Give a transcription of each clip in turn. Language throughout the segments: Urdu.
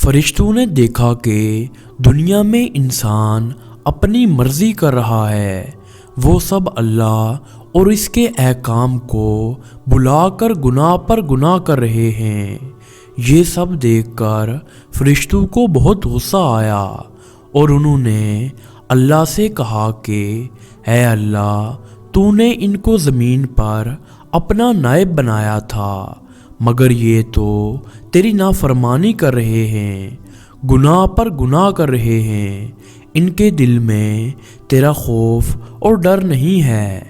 فرشتوں نے دیکھا کہ دنیا میں انسان اپنی مرضی کر رہا ہے، وہ سب اللہ اور اس کے احکام کو بھلا کر گناہ پر گناہ کر رہے ہیں۔ یہ سب دیکھ کر فرشتوں کو بہت غصہ آیا اور انہوں نے اللہ سے کہا کہ اے اللہ، تو نے ان کو زمین پر اپنا نائب بنایا تھا، مگر یہ تو تیری نافرمانی کر رہے ہیں، گناہ پر گناہ کر رہے ہیں، ان کے دل میں تیرا خوف اور ڈر نہیں ہے۔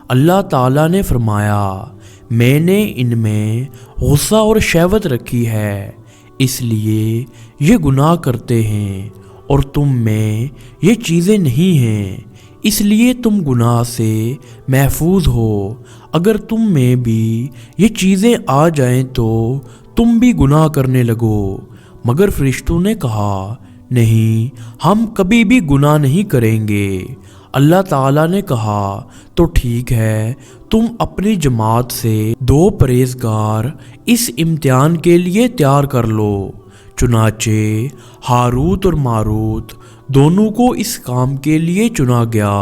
اللہ تعالیٰ نے فرمایا، میں نے ان میں غصہ اور شہوت رکھی ہے، اس لیے یہ گناہ کرتے ہیں، اور تم میں یہ چیزیں نہیں ہیں، اس لیے تم گناہ سے محفوظ ہو۔ اگر تم میں بھی یہ چیزیں آ جائیں تو تم بھی گناہ کرنے لگو۔ مگر فرشتوں نے کہا، نہیں، ہم کبھی بھی گناہ نہیں کریں گے۔ اللہ تعالیٰ نے کہا، تو ٹھیک ہے، تم اپنی جماعت سے 2 پرہیزگار اس امتحان کے لیے تیار کر لو۔ چنانچہ ہاروت اور ماروت دونوں کو اس کام کے لیے چنا گیا،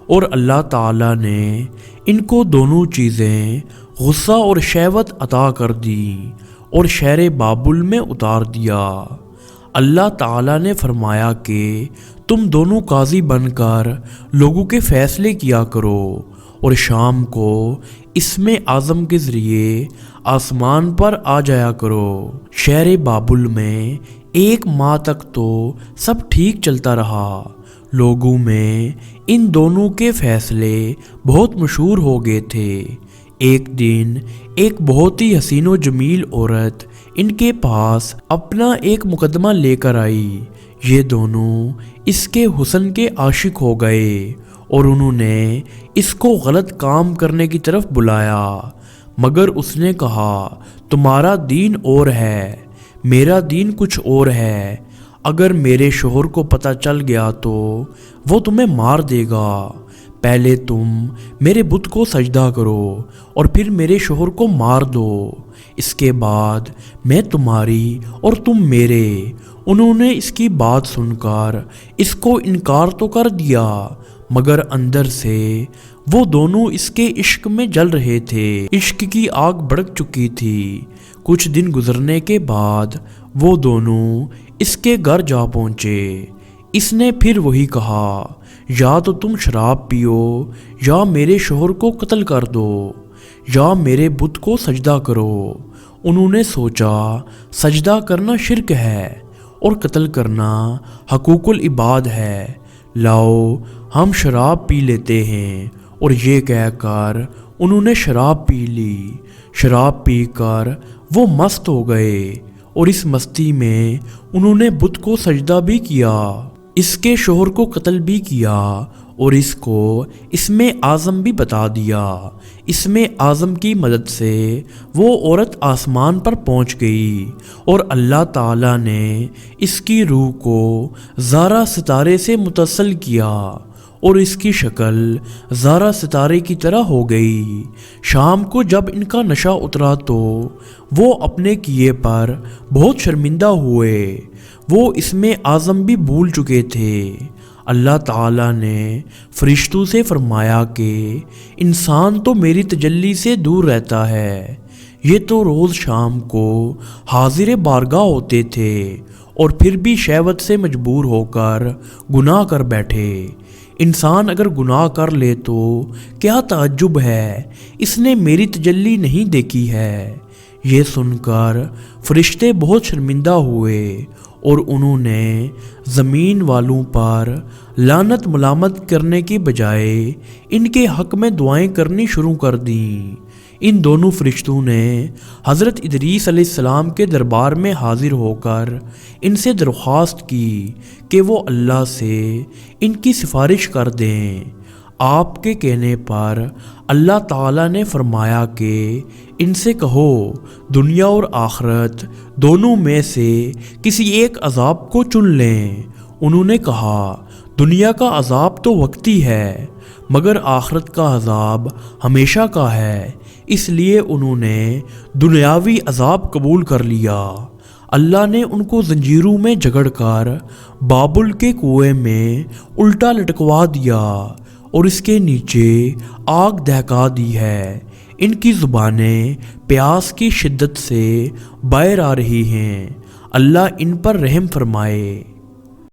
اور اللہ تعالیٰ نے ان کو دونوں چیزیں غصہ اور شہوت عطا کر دی اور شہر بابل میں اتار دیا۔ اللہ تعالیٰ نے فرمایا کہ تم دونوں قاضی بن کر لوگوں کے فیصلے کیا کرو، اور شام کو اسم اعظم کے ذریعے آسمان پر آ جایا کرو۔ شہر بابل میں 1 ماہ تک تو سب ٹھیک چلتا رہا، لوگوں میں ان دونوں کے فیصلے بہت مشہور ہو گئے تھے۔ ایک دن ایک بہت ہی حسین و جمیل عورت ان کے پاس اپنا ایک مقدمہ لے کر آئی۔ یہ دونوں اس کے حسن کے عاشق ہو گئے اور انہوں نے اس کو غلط کام کرنے کی طرف بلایا، مگر اس نے کہا، تمہارا دین اور ہے، میرا دین کچھ اور ہے، اگر میرے شوہر کو پتہ چل گیا تو وہ تمہیں مار دے گا۔ پہلے تم میرے بت کو سجدہ کرو اور پھر میرے شوہر کو مار دو، اس کے بعد میں تمہاری اور تم میرے۔ انہوں نے اس کی بات سن کر اس کو انکار تو کر دیا، مگر اندر سے وہ دونوں اس کے عشق میں جل رہے تھے، عشق کی آگ بھڑک چکی تھی۔ کچھ دن گزرنے کے بعد وہ دونوں اس کے گھر جا پہنچے۔ اس نے پھر وہی کہا، یا تو تم شراب پیو یا میرے شوہر کو قتل کر دو یا میرے بت کو سجدہ کرو۔ انہوں نے سوچا، سجدہ کرنا شرک ہے اور قتل کرنا حقوق العباد ہے، لاؤ ہم شراب پی لیتے ہیں۔ اور یہ کہہ کر انہوں نے شراب پی لی۔ شراب پی کر وہ مست ہو گئے اور اس مستی میں انہوں نے بت کو سجدہ بھی کیا، اس کے شوہر کو قتل بھی کیا اور اس کو اسم اعظم بھی بتا دیا۔ اسم اعظم کی مدد سے وہ عورت آسمان پر پہنچ گئی اور اللہ تعالیٰ نے اس کی روح کو زارا ستارے سے متصل کیا اور اس کی شکل زارا ستارے کی طرح ہو گئی۔ شام کو جب ان کا نشہ اترا تو وہ اپنے کیے پر بہت شرمندہ ہوئے، وہ اسم اعظم بھی بھول چکے تھے۔ اللہ تعالیٰ نے فرشتوں سے فرمایا کہ انسان تو میری تجلی سے دور رہتا ہے، یہ تو روز شام کو حاضر بارگاہ ہوتے تھے اور پھر بھی شہوت سے مجبور ہو کر گناہ کر بیٹھے۔ انسان اگر گناہ کر لے تو کیا تعجب ہے، اس نے میری تجلی نہیں دیکھی ہے۔ یہ سن کر فرشتے بہت شرمندہ ہوئے اور انہوں نے زمین والوں پر لعنت ملامت کرنے کی بجائے ان کے حق میں دعائیں کرنی شروع کر دیں۔ ان دونوں فرشتوں نے حضرت ادریس علیہ السلام کے دربار میں حاضر ہو کر ان سے درخواست کی کہ وہ اللہ سے ان کی سفارش کر دیں۔ آپ کے کہنے پر اللہ تعالیٰ نے فرمایا کہ ان سے کہو، دنیا اور آخرت دونوں میں سے کسی ایک عذاب کو چن لیں۔ انہوں نے کہا، دنیا کا عذاب تو وقتی ہے، مگر آخرت کا عذاب ہمیشہ کا ہے، اس لیے انہوں نے دنیاوی عذاب قبول کر لیا۔ اللہ نے ان کو زنجیروں میں جکڑ کر بابل کے کنویں میں الٹا لٹکوا دیا اور اس کے نیچے آگ دہکا دی ہے۔ ان کی زبانیں پیاس کی شدت سے باہر آ رہی ہیں۔ اللہ ان پر رحم فرمائے۔